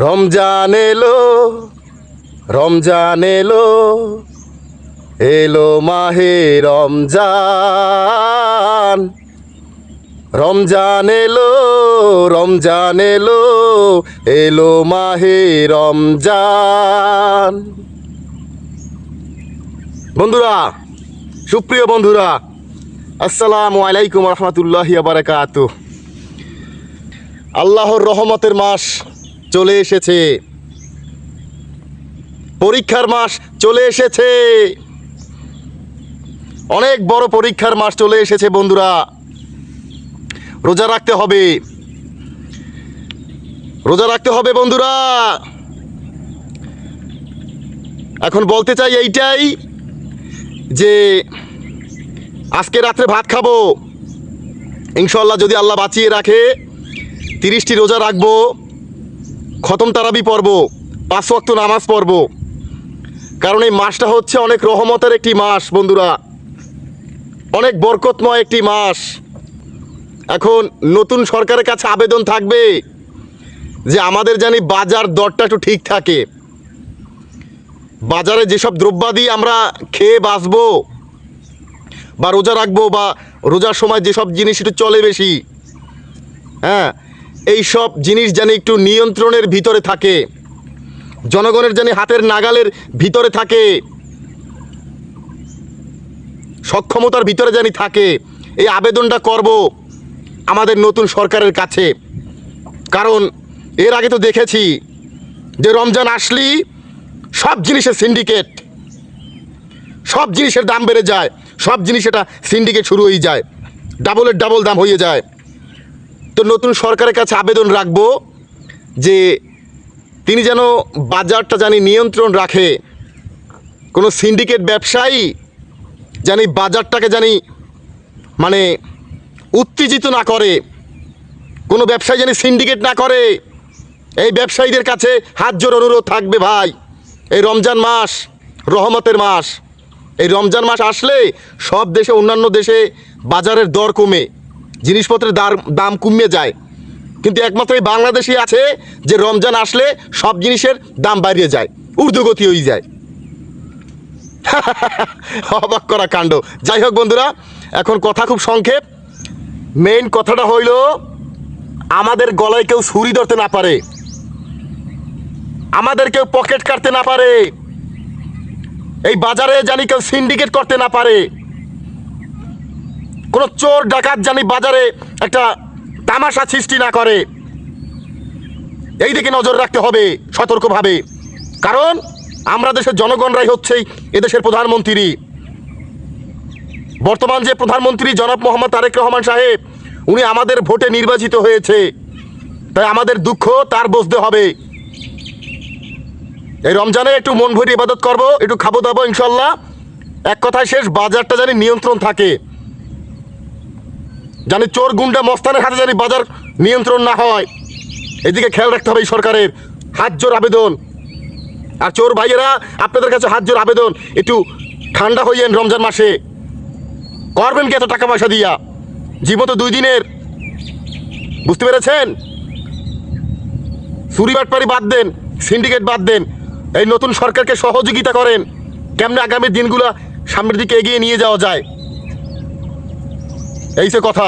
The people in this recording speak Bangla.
রমজান এলো, রমজান এলো, এলো মাহে রমজান। রমজান এলো, রমজান এলো, এলো মাহে রমজান। বন্ধুরা, সুপ্রিয় বন্ধুরা, আসসালামু আলাইকুম রহমতুল্লাহি ওয়া বারাকাতুহু। আল্লাহর রহমতের মাস চলে এসেছে, পরীক্ষার মাস চলে এসেছে, অনেক বড় পরীক্ষার মাস চলে এসেছে। বন্ধুরা, রোজা রাখতে হবে, রোজা রাখতে হবে বন্ধুরা। এখন বলতে চাই এইটাই যে আজকে রাত্রে ভাত খাবো ইনশাল্লাহ, যদি আল্লাহ বাঁচিয়ে রাখে। 30টি রোজা রাখবো, খতম তারাবি পড়ব, 5 ওয়াক্ত নামাজ পড়ব। কারণ এই মাসটা হচ্ছে অনেক রহমতের একটি মাস বন্ধুরা, অনেক বরকতময় একটি মাস। এখন নতুন সরকারের কাছে আবেদন থাকবে যে আমাদের জানি বাজার দরটা একটু ঠিক থাকে। বাজারে যেসব দ্রব্যাদি আমরা খেয়ে বাঁচবো বা রোজা রাখবো, বা রোজার সময় যেসব জিনিস একটু চলে বেশি, হ্যাঁ, এই সব জিনিস জানি একটু নিয়ন্ত্রণের ভিতরে থাকে, জনগণের জানি হাতের নাগালের ভিতরে থাকে, সক্ষমতার ভিতরে জানি থাকে। এই আবেদনটা করব আমাদের নতুন সরকারের কাছে। কারণ এর আগে তো দেখেছি যে রমজান আসলেই সব জিনিসের সিন্ডিকেট, সব জিনিসের দাম বেড়ে যায়, সব জিনিস এটা সিন্ডিকেট শুরু হয়ে যায়, ডাবলের ডাবল দাম হয়ে যায়। তো নতুন সরকারের কাছে আবেদন রাখবো যে তিনি যেন বাজারটা জানি নিয়ন্ত্রণ রাখে। কোনো সিন্ডিকেট ব্যবসায়ী জানি বাজারটাকে জানি মানে উত্তেজিত না করে, কোনো ব্যবসায়ী জানি সিন্ডিকেট না করে। এই ব্যবসায়ীদের কাছে হাত জোর অনুরোধ থাকবে, ভাই, এই রমজান মাস রহমতের মাস। এই রমজান মাস আসলে সব দেশে, অন্যান্য দেশে বাজারের দর কমে, জিনিসপত্রের দাম কমে যায়। কিন্তু একমাত্র এই বাংলাদেশই আছে যে রমজান আসলে সব জিনিসের দাম বাড়িয়ে যায়, ঊর্ধ্বগতি হয়ে যায়। অবাক করা কাণ্ড। যাই হোক বন্ধুরা, এখন কথা খুব সংক্ষেপ। মেইন কথাটা হইল আমাদের গলায় কেউ ছুরি ধরতে না পারে, আমাদের কেউ পকেট কাটতে না পারে, এই বাজারে জানি কেউ সিন্ডিকেট করতে না পারে, কোনো চোর ডাকাত জানি বাজারে একটা তামাশা সৃষ্টি না করে। এই দিকে নজর রাখতে হবে সতর্কভাবে। কারণ আমরা দেশের জনগণরাই হচ্ছে এদেশের প্রধানমন্ত্রী। বর্তমান যে প্রধানমন্ত্রী জনাব মোহাম্মদ তারেক রহমান সাহেব, উনি আমাদের ভোটে নির্বাচিত হয়েছে, তাই আমাদের দুঃখ তার বুঝতে হবে। এই রমজানে একটু মন ভরে ইবাদত করব, একটু খাবো দাবো ইনশাল্লাহ। এক কথায় শেষ, বাজারটা জানি নিয়ন্ত্রণ থাকে, জানি চোর গুন্ডা মস্তানের হাতে জানি বাজার নিয়ন্ত্রণ না হয়। এদিকে খেয়াল রাখতে হবে এই সরকারের। হাত জোর আবেদন। আর চোর ভাইয়েরা, আপনাদের কাছে হাত জোর আবেদন, একটু ঠান্ডা হইয়েন রমজান মাসে। করবেন কি এত টাকা পয়সা দিয়া? জীবন তো 2 দিনের, বুঝতে পেরেছেন? চুরি বাটপারি বাদ দেন, সিন্ডিকেট বাদ দেন, এই নতুন সরকারকে সহযোগিতা করেন কেমনে আগামী দিনগুলো সামনের দিকে এগিয়ে নিয়ে যাওয়া যায়। এই সে কথা।